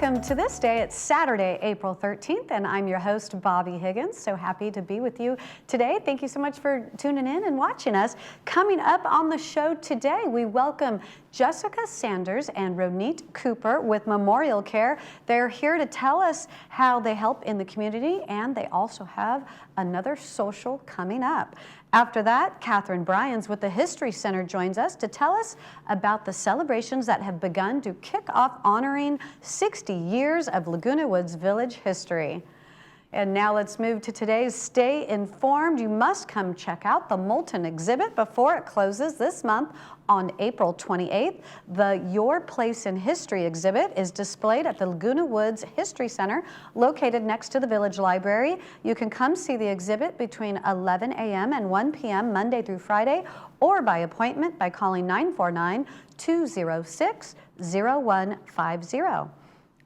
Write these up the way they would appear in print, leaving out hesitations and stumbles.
Welcome to This Day. It's Saturday, April 13th, and I'm your host, Bobby Higgins. So happy to be with you today. Thank you so much for tuning in and watching us. Coming up on the show today, we welcome Jessica Sanders and Ronit Cooper with Memorial Care. They're here to tell us how they help in the community, and they also have another social coming up. After that, Catherine Bryans with the History Center joins us to tell us about the celebrations that have begun to kick off honoring 60 years of Laguna Woods Village history. And now let's move to today's Stay Informed. You must come check out the Moulton exhibit before it closes this month on April 28th. The Your Place in History exhibit is displayed at the Laguna Woods History Center, located next to the Village Library. You can come see the exhibit between 11 a.m. and 1 p.m. Monday through Friday, or by appointment by calling 949-206-0150.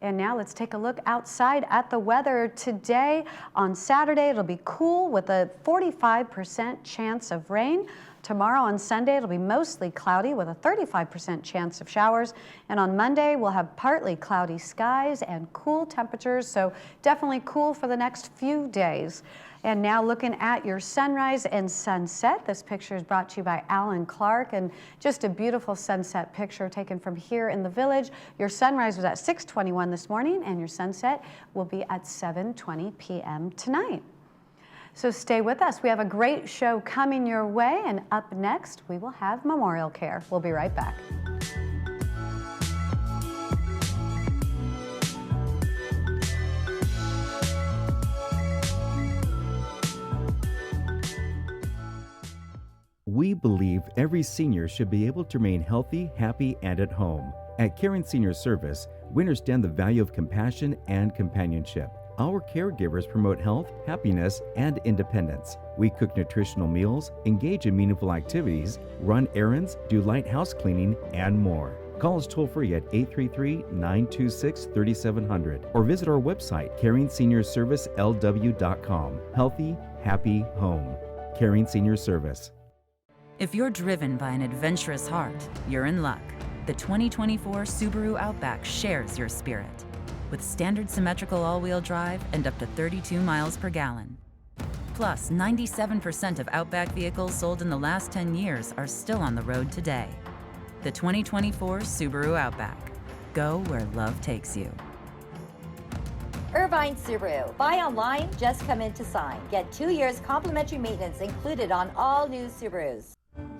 And now let's take a look outside at the weather. Today on Saturday, it'll be cool with a 45% chance of rain. Tomorrow on Sunday, it'll be mostly cloudy with a 35% chance of showers. And on Monday, we'll have partly cloudy skies and cool temperatures, so definitely cool for the next few days. And now looking at your sunrise and sunset. This picture is brought to you by Alan Clark, and just a beautiful sunset picture taken from here in the village. Your sunrise was at 6:21 this morning, and your sunset will be at 7:20 p.m. tonight. So stay with us. We have a great show coming your way, and up next, we will have Memorial Care. We'll be right back. We believe every senior should be able to remain healthy, happy, and at home. At Caring Senior Service, we understand the value of compassion and companionship. Our caregivers promote health, happiness, and independence. We cook nutritional meals, engage in meaningful activities, run errands, do light house cleaning, and more. Call us toll-free at 833-926-3700 or visit our website, CaringSeniorServiceLW.com. Healthy, happy home. Caring Senior Service. If you're driven by an adventurous heart, you're in luck. The 2024 Subaru Outback shares your spirit. With standard symmetrical all-wheel drive and up to 32 miles per gallon. Plus, 97% of Outback vehicles sold in the last 10 years are still on the road today. The 2024 Subaru Outback. Go where love takes you. Irvine Subaru. Buy online, just come in to sign. Get 2 years complimentary maintenance included on all new Subarus.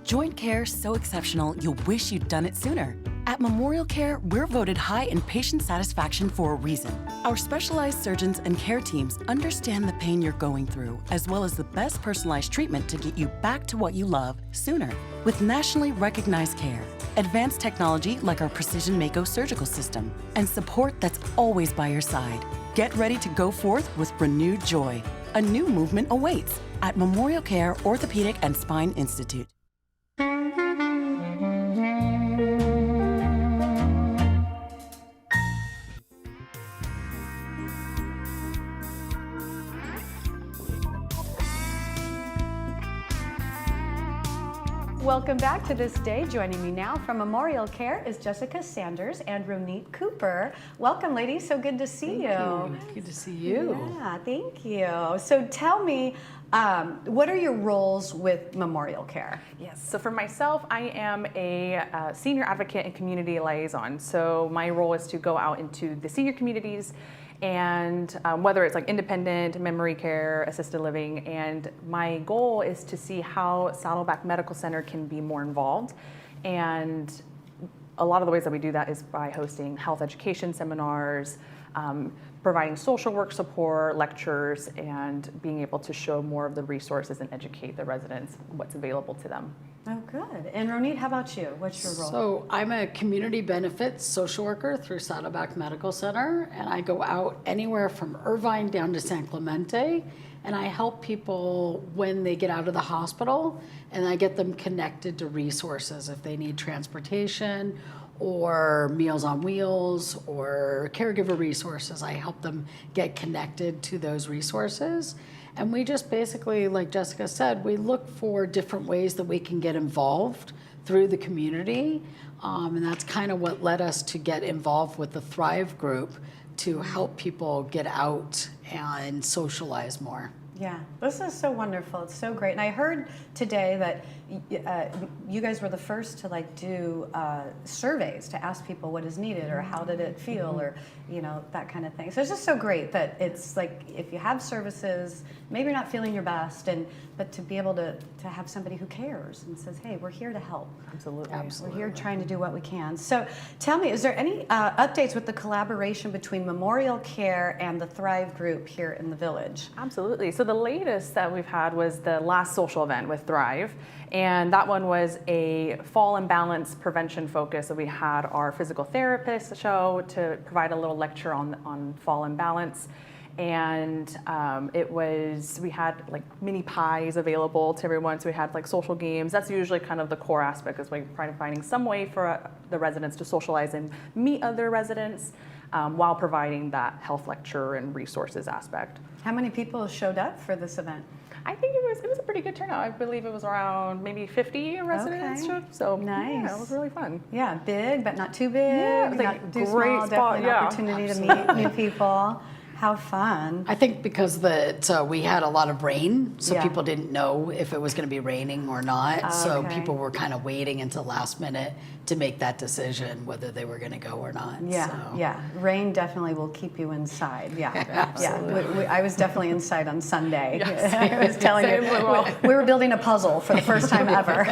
Joint care so exceptional, you'll wish you'd done it sooner. At Memorial Care, we're voted high in patient satisfaction for a reason. Our specialized surgeons and care teams understand the pain you're going through, as well as the best personalized treatment to get you back to what you love sooner. With nationally recognized care, advanced technology like our Precision Mako surgical system, and support that's always by your side. Get ready to go forth with renewed joy. A new movement awaits at Memorial Care Orthopedic and Spine Institute. Welcome back to This Day. Joining me now from Memorial Care is Jessica Sanders and Ronit Cooper. Welcome, ladies. So good to see you. Good to see you. Yeah, thank you. So tell me, what are your roles with Memorial Care? Yes, so for myself, I am a senior advocate and community liaison. So my role is to go out into the senior communities and whether it's like independent, memory care, assisted living, and my goal is to see how Saddleback Medical Center can be more involved. And a lot of the ways that we do that is by hosting health education seminars, providing social work support, lectures, and being able to show more of the resources and educate the residents what's available to them. Oh, good. And Ronit, how about you? What's your role? So I'm a community benefits social worker through Saddleback Medical Center, and I go out anywhere from Irvine down to San Clemente, and I help people when they get out of the hospital, and I get them connected to resources if they need transportation or Meals on Wheels or caregiver resources. I help them get connected to those resources. And we just basically, like Jessica said, we look for different ways that we can get involved through the community. And that's kind of what led us to get involved with the Thrive group to help people get out and socialize more. Yeah, this is so wonderful. It's so great. And I heard today that you guys were the first to like do surveys to ask people what is needed or how did it feel or, you know, that kind of thing. So it's just so great that it's like if you have services, maybe you're not feeling your best, but to be able to have somebody who cares and says, hey, we're here to help. Absolutely. We're here trying to do what we can. So tell me, is there any updates with the collaboration between Memorial Care and the Thrive group here in the village? Absolutely. So the latest that we've had was the last social event with Thrive, and that one was a fall imbalance prevention focus. So we had our physical therapist show to provide a little lecture on fall imbalance. And we had like mini pies available to everyone. So we had like social games. That's usually kind of the core aspect, is like finding some way for the residents to socialize and meet other residents while providing that health lecture and resources aspect. How many people showed up for this event? I think it was a pretty good turnout. I believe it was around maybe 50 residents. Okay. So Nice. yeah, it was really fun. Yeah, big, but not too big. Yeah, it was like not too great small. spot, Definitely an yeah. opportunity to meet new people. How fun. I think because we had a lot of rain, so Yeah. people didn't know if it was going to be raining or not. So Okay. people were kind of waiting until last minute to make that decision whether they were going to go or not. Yeah, So. yeah. Rain definitely will keep you inside. Yeah, Absolutely. yeah. I was definitely inside on Sunday. Yes. I was telling you, Same as well. we were building a puzzle for the first time ever.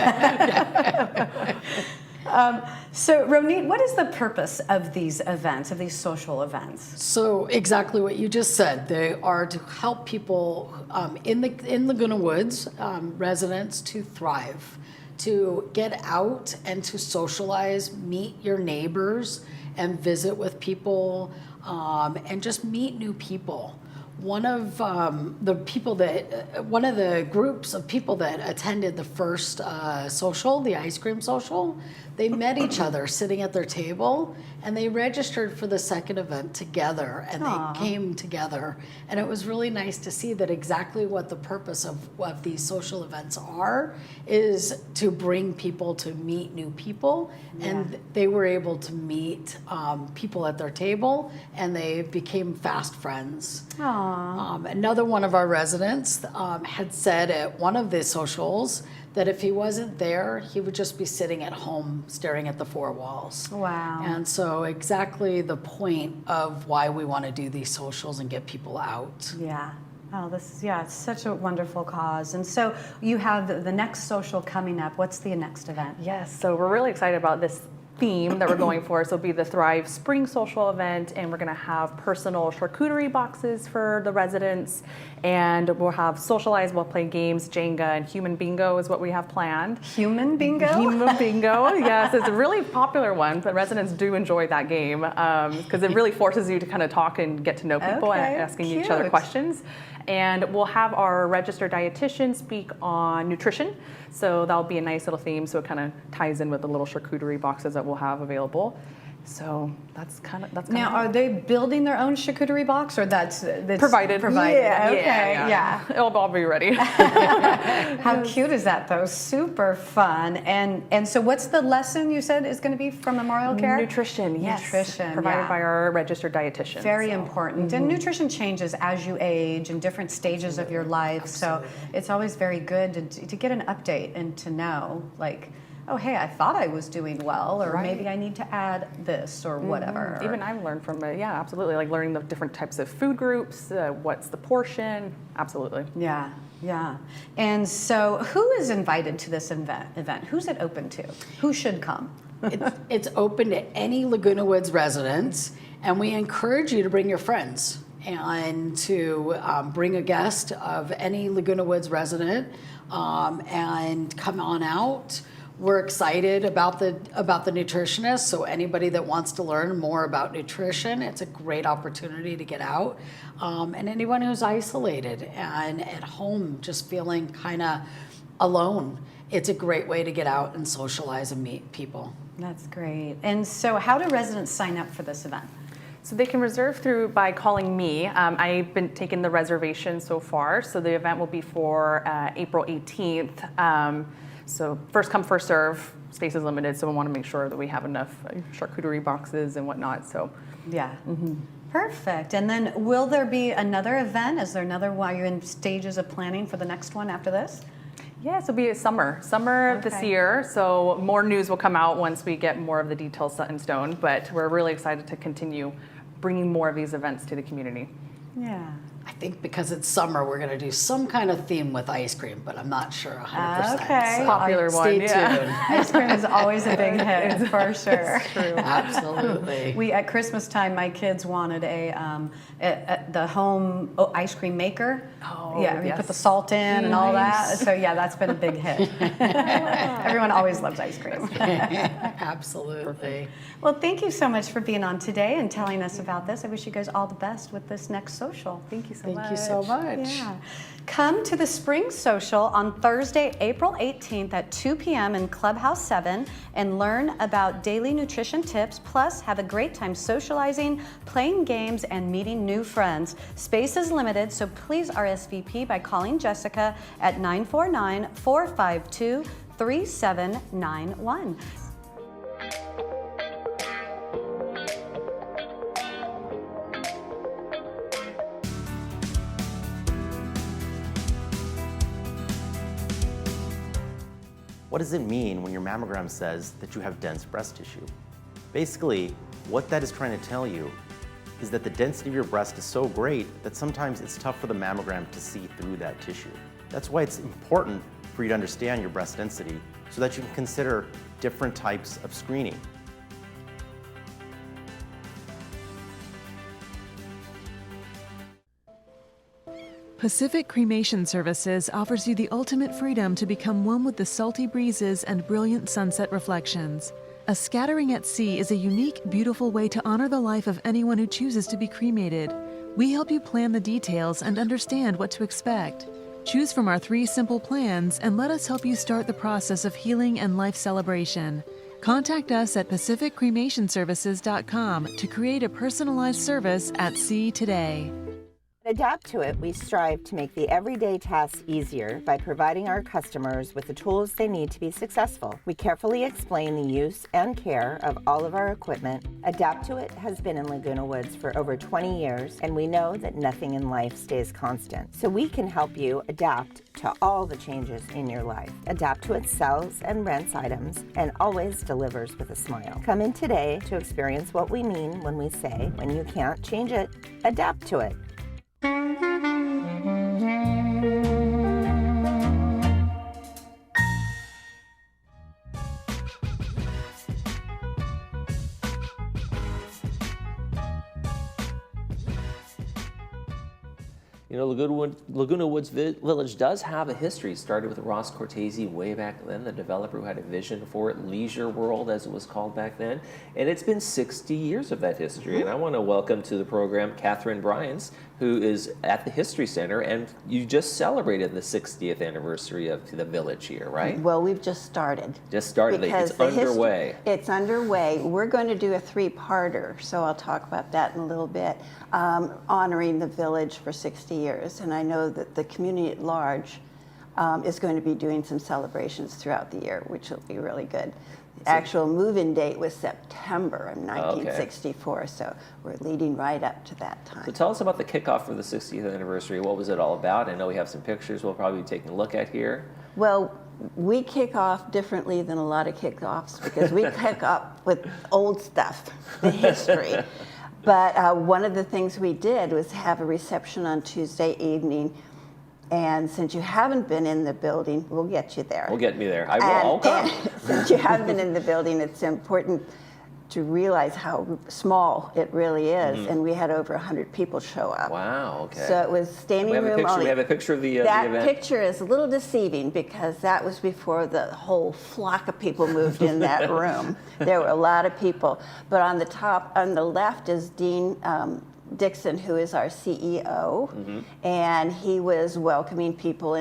So, Ronit, what is the purpose of these events, of these social events? So exactly what you just said. They are to help people in Laguna Woods residents to thrive, to get out and to socialize, meet your neighbors, and visit with people, and just meet new people. One of the groups of people that attended the first social, the ice cream social, they met each other sitting at their table, and they registered for the second event together, and Aw. they came together. And it was really nice to see that exactly what the purpose of these social events are is to bring people to meet new people. And they were able to meet people at their table, and they became fast friends. Aww. Another one of our residents had said at one of the socials that if he wasn't there, he would just be sitting at home staring at the four walls. Wow. And so exactly the point of why we want to do these socials and get people out. Yeah. Oh, it's such a wonderful cause. And so you have the next social coming up. What's the next event? Yes, so we're really excited about this theme that we're going for. So it'll be the Thrive Spring Social event, and we're going to have personal charcuterie boxes for the residents, and we'll have socialize, we'll play games, Jenga, and human bingo is what we have planned. Human bingo? Human bingo, yes, it's a really popular one, but residents do enjoy that game because it really forces you to kind of talk and get to know people Okay, and asking each other cute. questions. And we'll have our registered dietitian speak on nutrition. So that'll be a nice little theme. So it kind of ties in with the little charcuterie boxes that we'll have available. So that's kind of Now, are they building their own charcuterie box, or that's provided. Yeah, okay, yeah. It'll all be ready. How cute is that, though? Super fun. And so what's the lesson you said is going to be from Memorial Care? Nutrition, yes. Nutrition, Provided yeah. by our registered dietitian. Very important. And nutrition changes as you age in different stages of your life. So it's always very good to get an update and to know, like, oh, hey, I thought I was doing well, or maybe I need to add this or whatever. Even I've learned from it, yeah, absolutely. Like learning the different types of food groups, what's the portion, absolutely. Yeah, yeah. And so who is invited to this event? Who's it open to? Who should come? It's open to any Laguna Woods residents, and we encourage you to bring your friends and to bring a guest of any Laguna Woods resident and come on out. We're excited about the nutritionist, so anybody that wants to learn more about nutrition, it's a great opportunity to get out. And anyone who's isolated and at home just feeling kind of alone, it's a great way to get out and socialize and meet people. That's great. And so how do residents sign up for this event? So they can reserve by calling me. I've been taking the reservation so far, so the event will be for April 18th. So first come, first serve, space is limited, so we want to make sure that we have enough charcuterie boxes and whatnot. So Yeah. Perfect. And then will there be another event? Is there another while you're in stages of planning for the next one after this? Yes, it'll be a summer this year. So more news will come out once we get more of the details set in stone. But we're really excited to continue bringing more of these events to the community. Yeah. I think because it's summer, we're going to do some kind of theme with ice cream, but I'm not sure 100%. Okay. So Popular one, stay yeah. tuned. Ice cream is always a big hit, for sure. True. Absolutely. We at Christmas time, my kids wanted the home ice cream maker. Oh, yeah, you yes. put the salt in and all that. So yeah, that's been a big hit. Everyone always loves ice cream. Absolutely. Well, thank you so much for being on today and telling us about this. I wish you guys all the best with this next social. Thank you so Thank much. you so much. Yeah. Come to the Spring Social on Thursday, April 18th at 2 p.m. in Clubhouse 7 and learn about daily nutrition tips, plus have a great time socializing, playing games, and meeting new friends. Space is limited, so please RSVP by calling Jessica at 949-452-3791. What does it mean when your mammogram says that you have dense breast tissue? Basically, what that is trying to tell you is that the density of your breast is so great that sometimes it's tough for the mammogram to see through that tissue. That's why it's important for you to understand your breast density so that you can consider different types of screening. Pacific Cremation Services offers you the ultimate freedom to become one with the salty breezes and brilliant sunset reflections. A scattering at sea is a unique, beautiful way to honor the life of anyone who chooses to be cremated. We help you plan the details and understand what to expect. Choose from our 3 simple plans and let us help you start the process of healing and life celebration. Contact us at pacificcremationservices.com to create a personalized service at sea today. At Adapt to It, we strive to make the everyday tasks easier by providing our customers with the tools they need to be successful. We carefully explain the use and care of all of our equipment. Adapt to It has been in Laguna Woods for over 20 years, and we know that nothing in life stays constant. So we can help you adapt to all the changes in your life. Adapt to It sells and rents items and always delivers with a smile. Come in today to experience what we mean when we say, when you can't change it, adapt to it. You know, Laguna Woods Village does have a history. It started with Ross Cortese way back then, the developer who had a vision for it, Leisure World as it was called back then. And it's been 60 years of that history. And I want to welcome to the program Catherine Bryans, who is at the History Center, and you just celebrated the 60th anniversary of the village here, right? Well, we've just started. Just started. Because it's underway. It's underway. We're going to do a 3-parter, so I'll talk about that in a little bit, honoring the village for 60 years. And I know that the community at large is going to be doing some celebrations throughout the year, which will be really good. The actual move-in date was September of 1964, so we're leading right up to that time. So tell us about the kickoff for the 60th anniversary. What was it all about? I know we have some pictures we'll probably be taking a look at here. Well, we kick off differently than a lot of kickoffs because we kick off with old stuff, the history. But one of the things we did was have a reception on Tuesday evening. And since you haven't been in the building, we'll get you there. We'll get me there. I will. I'll come. Since you haven't been in the building, it's important to realize how small it really is. Mm-hmm. And we had over 100 people show up. Wow, okay. So it was standing room only. We have a picture of the that event. That picture is a little deceiving because that was before the whole flock of people moved in that room. There were a lot of people. But on the top, on the left is Dean Dixon, who is our CEO, mm-hmm. and he was welcoming people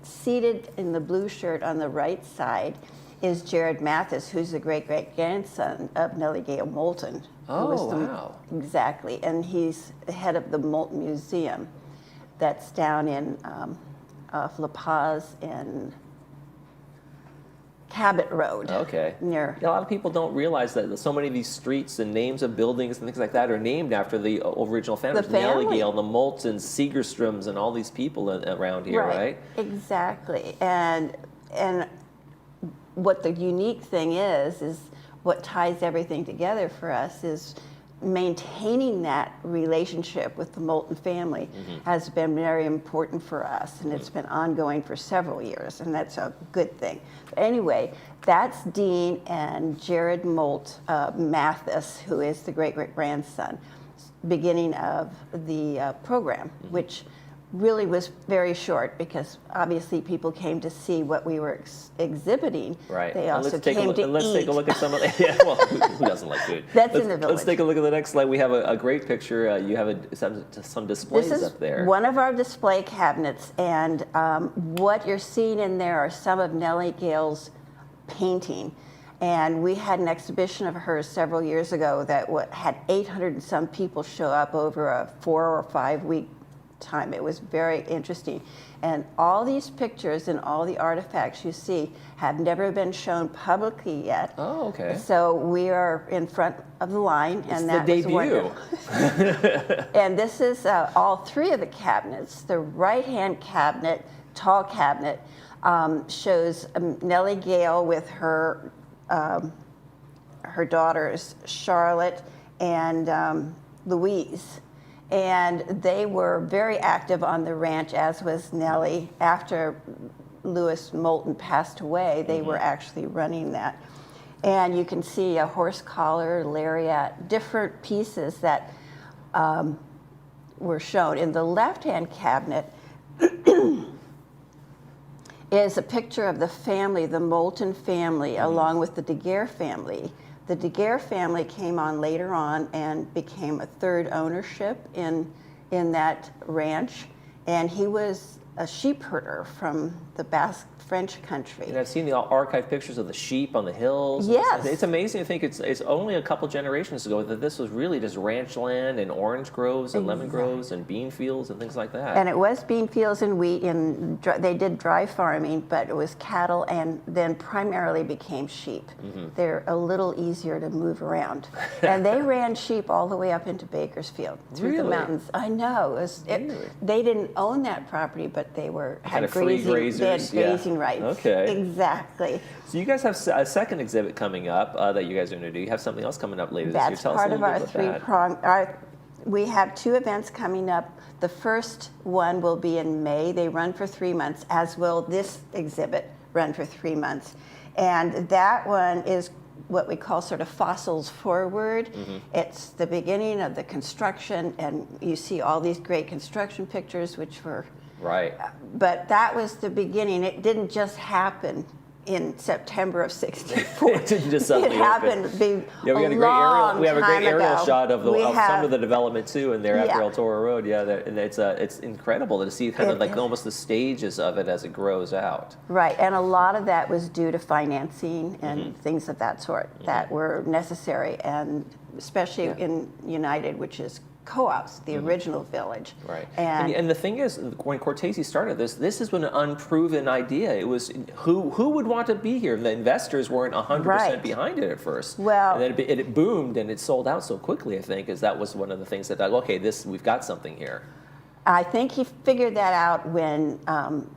seated in the blue shirt on the right side is Jared Mathis, who's the great-great-grandson of Nellie Gale Moulton. Oh, wow. Exactly, and he's the head of the Moulton Museum that's down in off La Paz in Cabot Road. Okay. Near. A lot of people don't realize that so many of these streets and names of buildings and things like that are named after the original families. The family. Nelligale, the Moultons, Segerstroms, and all these people around here, right? Exactly. And what the unique thing is what ties everything together for us is maintaining that relationship with the Moulton family has been very important for us, and it's been ongoing for several years, and that's a good thing. But anyway, that's Dean and Jared Molt Mathis, who is the great-great-grandson, beginning of the program, which really was very short because obviously people came to see what we were exhibiting. Right. They also let's came to let's eat. take a look at some of the, yeah, well, who doesn't like food? That's in the village. Let's take a look at the next slide. We have a great picture. You have some displays This is up there. one of our display cabinets, and what you're seeing in there are some of Nellie Gale's painting. And we had an exhibition of hers several years ago that had 800 and some people show up over a 4 or 5 week time. It was very interesting. And all these pictures and all the artifacts you see have never been shown publicly yet. Oh, okay. So we are in front of the line, and that the was debut. wonderful. And this is all three of the cabinets. The right-hand cabinet, tall cabinet, shows Nellie Gale with her daughters, Charlotte and Louise. And they were very active on the ranch, as was Nellie. After Lewis Moulton passed away, they were actually running that. And you can see a horse collar, lariat, different pieces that were shown. In the left-hand cabinet is a picture of the family, the Moulton family, along with the Daguerre family. The Daguerre family came on later on and became a third ownership in that ranch, and he was a sheep herder from the Basque French country. And I've seen the archive pictures of the sheep on the hills. Yes. It's amazing to think it's only a couple generations ago that this was really just ranch land and orange groves and lemon groves and bean fields and things like that. And it was bean fields and wheat, and they did dry farming, but it was cattle and then primarily became sheep. They're a little easier to move around. And they ran sheep all the way up into Bakersfield through the mountains. I know. They didn't own that property, but they had free grazers. They had grazing rights. Okay. Exactly. So you guys have a second exhibit coming up that you guys are going to do. You have something else coming up later this year. That's Tell us part a of little our bit about that. three-pronged. We have 2 events coming up. The first one will be in May. They run for 3 months, as will this exhibit run for 3 months. And that one is what we call sort of fossils forward. It's the beginning of the construction, and you see all these great construction pictures, which were right. But that was the beginning. It didn't just happen in September of '64. It didn't just suddenly It happened we have a great aerial. We have a great aerial shot of some of the development too, and there after El Toro Road. Yeah, and it's incredible to see kind of like almost the stages of it as it grows out. Right, and a lot of that was due to financing and things of that sort that were necessary, and especially in United, which is co-ops, the original village. Right. And the thing is, when Cortese started this has been an unproven idea. It was who would want to be here? The investors weren't 100% behind it at first. Well, and then it boomed and it sold out so quickly. I think that was one of the things that okay, we've got something here. I think he figured that out when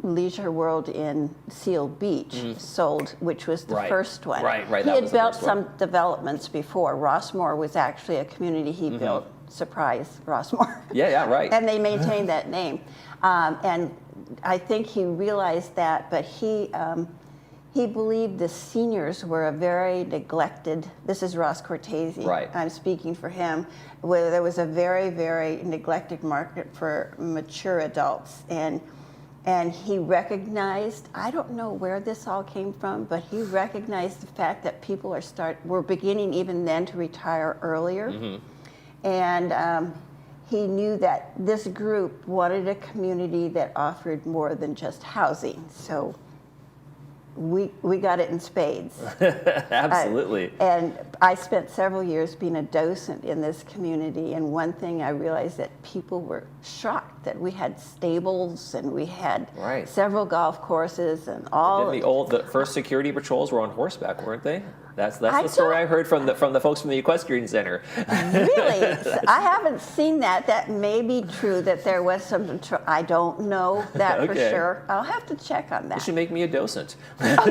Leisure World in Seal Beach sold, which was the first one. Right. He had built some developments before. Rossmore was actually a community he built. Surprise, Rossmore. Yeah, right. And they maintained that name. And I think he realized that, but he believed the seniors were a very neglected, this is Ross Cortese, I'm speaking for him, where there was a very, very neglected market for mature adults. And he recognized, I don't know where this all came from, but he recognized the fact that people were beginning even then to retire earlier. And he knew that this group wanted a community that offered more than just housing. So we got it in spades. Absolutely. And I spent several years being a docent in this community, and one thing I realized that people were shocked that we had stables and we had several golf courses and all. The first security patrols were on horseback, weren't they? That's the story I heard from the folks from the Equestrian Center. Really? I haven't seen that. That may be true that there was some. I don't know that for sure. I'll have to check on that. You should make me a docent. But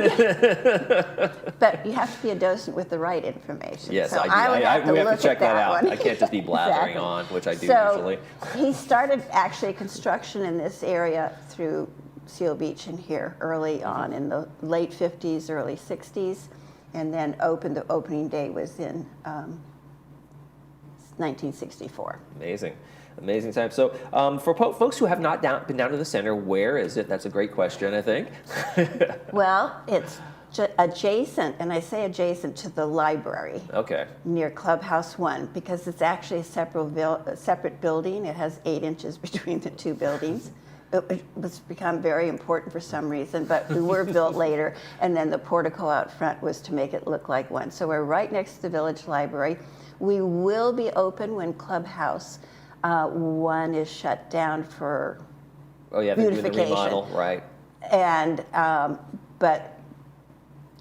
you have to be a docent with the right information. Yes, so I do. We have to check that out. I can't just be blathering on, which I do usually. He started actually construction in this area through Seal Beach in here early on in the late 50s, early 60s. And then the opening day was in 1964. Amazing time. So for folks who have not been down to the center, where is it? That's a great question, I think. Well, it's adjacent, and I say adjacent to the library. Okay. Near Clubhouse 1, because it's actually a separate building. It has 8 inches between the two buildings. It was become very important for some reason, but we were built later, and then the portico out front was to make it look like one. So we're right next to the Village Library. We will be open when Clubhouse 1 is shut down for beautification. The remodel, right. And, but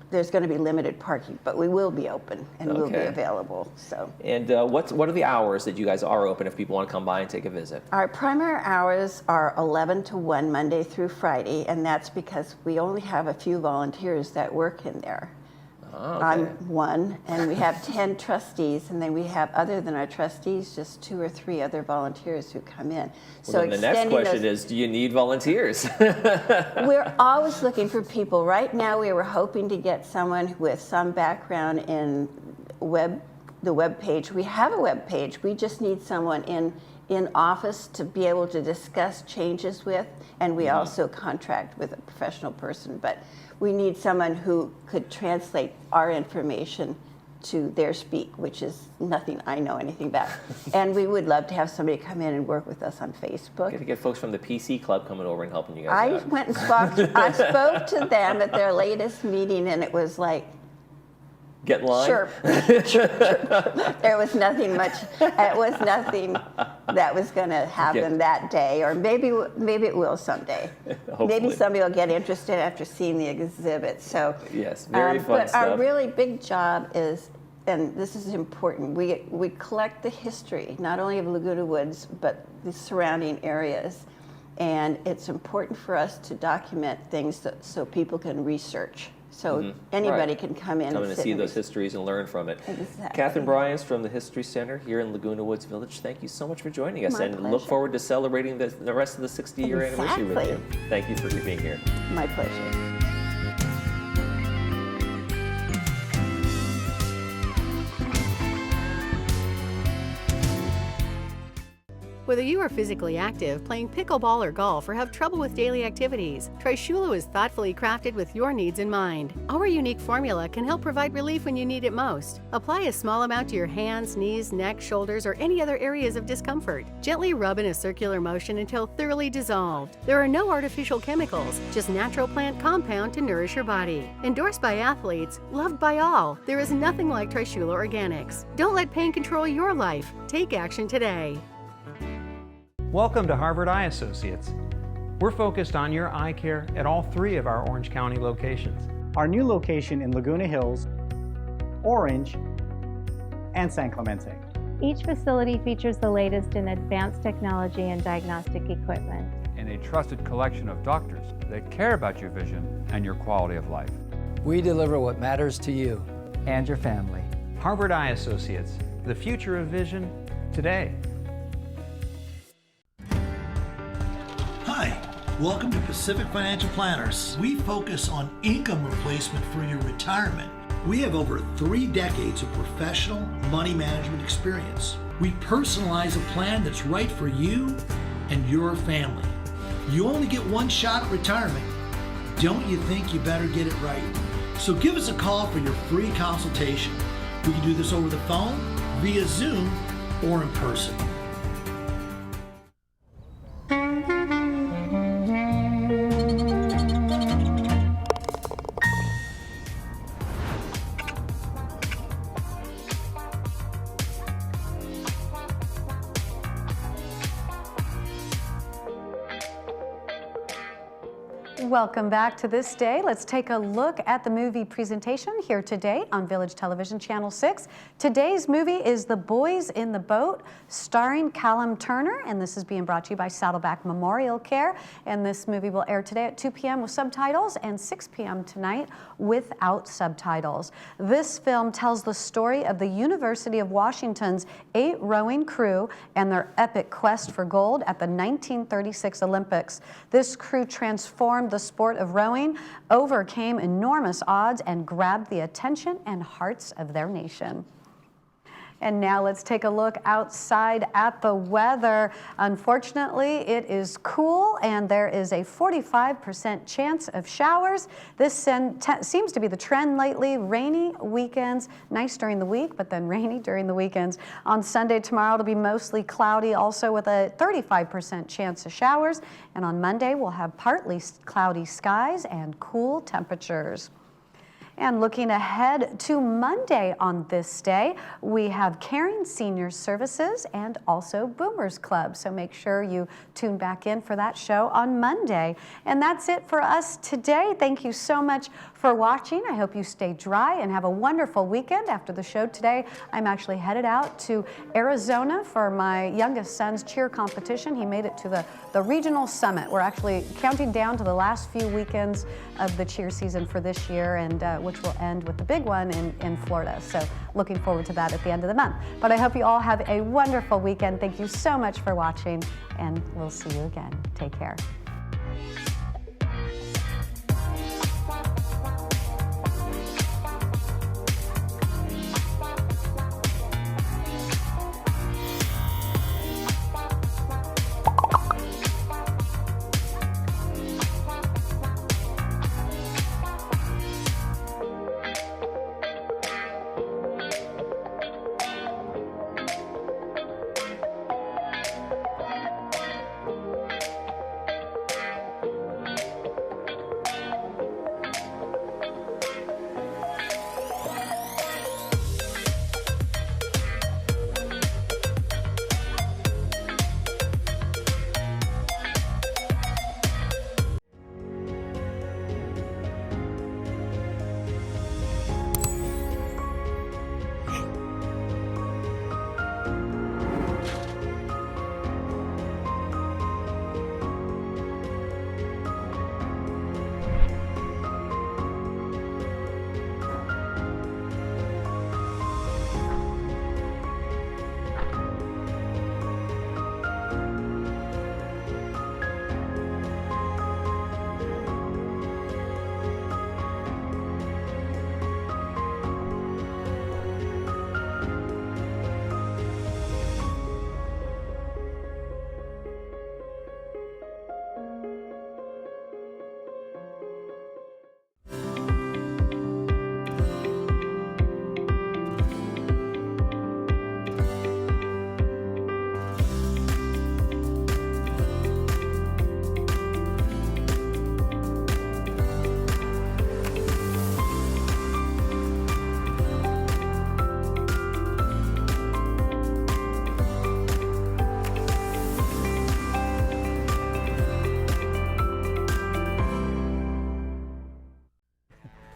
there's going to be limited parking, but we will be open and we'll be available. So. And what are the hours that you guys are open if people want to come by and take a visit? Our primary hours are 11 to 1 Monday through Friday, and that's because we only have a few volunteers that work in there. Oh, I'm one, and we have 10 trustees, and then we have, other than our trustees, just 2 or 3 other volunteers who come in. So then the next question is, do you need volunteers? We're always looking for people. Right now, we were hoping to get someone with some background in the web page. We have a web page. We just need someone in office to be able to discuss changes with, and we also contract with a professional person. But we need someone who could translate our information to their speak, which is nothing I know anything about. And we would love to have somebody come in and work with us on Facebook. You get folks from the PC Club coming over and helping you guys I out. went and I spoke to them at their latest meeting, and it was like, get in line? Sure. There was nothing much. It was nothing that was going to happen that day, or maybe it will someday. Maybe somebody will get interested after seeing the exhibit. So yes, very fun stuff. But our really big job is, and this is important, we collect the history not only of Laguna Woods but the surrounding areas, and it's important for us to document things so people can research. So anybody can come in and see those histories and learn from it. Exactly. Catherine Bryans from the History Center here in Laguna Woods Village, thank you so much for joining us. My pleasure. Look forward to celebrating the rest of the 60-year anniversary with you. Thank you for being here. My pleasure. Whether you are physically active, playing pickleball or golf, or have trouble with daily activitis, Trishula is thoughtfully crafted with your needs in mind. Our unique formula can help provide relief when you need it most. Apply a small amount to your hands, knees, neck, shoulders, or any other areas of discomfort. Gently rub in a circular motion until thoroughly dissolved. There are no artificial chemicals, just natural plant compound to nourish your body. Endorsed by athletes, loved by all, there is nothing like Trishula Organics. Don't let pain control your life. Take action today. Welcome to Harvard Eye Associates. We're focused on your eye care at all 3 of our Orange County locations. Our new location in Laguna Hills, Orange, and San Clemente. Each facility features the latest in advanced technology and diagnostic equipment. And a trusted collection of doctors that care about your vision and your quality of life. We deliver what matters to you and your family. Harvard Eye Associates, the future of vision today. Hi, welcome to Pacific Financial Planners. We focus on income replacement for your retirement. We have over 3 decades of professional money management experience. We personalize a plan that's right for you and your family. You only get one shot at retirement. Don't you think you better get it right? So give us a call for your free consultation. We can do this over the phone, via Zoom, or in person. Welcome back to This Day. Let's take a look at the movie presentation here today on Village Television Channel 6. Today's movie is The Boys in the Boat, starring Callum Turner, and this is being brought to you by Saddleback Memorial Care. And this movie will air today at 2 p.m. with subtitles and 6 p.m. tonight without subtitles. This film tells the story of the University of Washington's 8 rowing crew and their epic quest for gold at the 1936 Olympics. This crew transformed the sport of rowing, overcame enormous odds, and grabbed the attention and hearts of their nation. And now let's take a look outside at the weather. Unfortunately, it is cool and there is a 45% chance of showers. This seems to be the trend lately. Rainy weekends, nice during the week, but then rainy during the weekends. On Sunday tomorrow, it'll be mostly cloudy, also with a 35% chance of showers. And on Monday, we'll have partly cloudy skies and cool temperatures. And looking ahead to Monday on This Day, we have Caring Senior Services and also Boomers Club. So make sure you tune back in for that show on Monday. And that's it for us today. Thank you so much for watching. I hope you stay dry and have a wonderful weekend. After the show today, I'm actually headed out to Arizona for my youngest son's cheer competition. He made it to the regional summit. We're actually counting down to the last few weekends of the cheer season for this year, and which will end with the big one in Florida. So looking forward to that at the end of the month. But I hope you all have a wonderful weekend. Thank you so much for watching, and we'll see you again. Take care.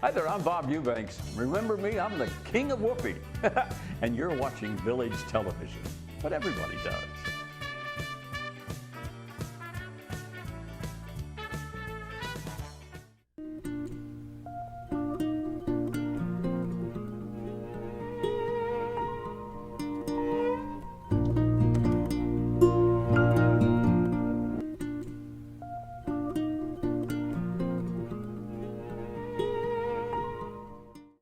Hi there, I'm Bob Eubanks. Remember me? I'm the king of whoopee. And you're watching Village Television. But everybody does.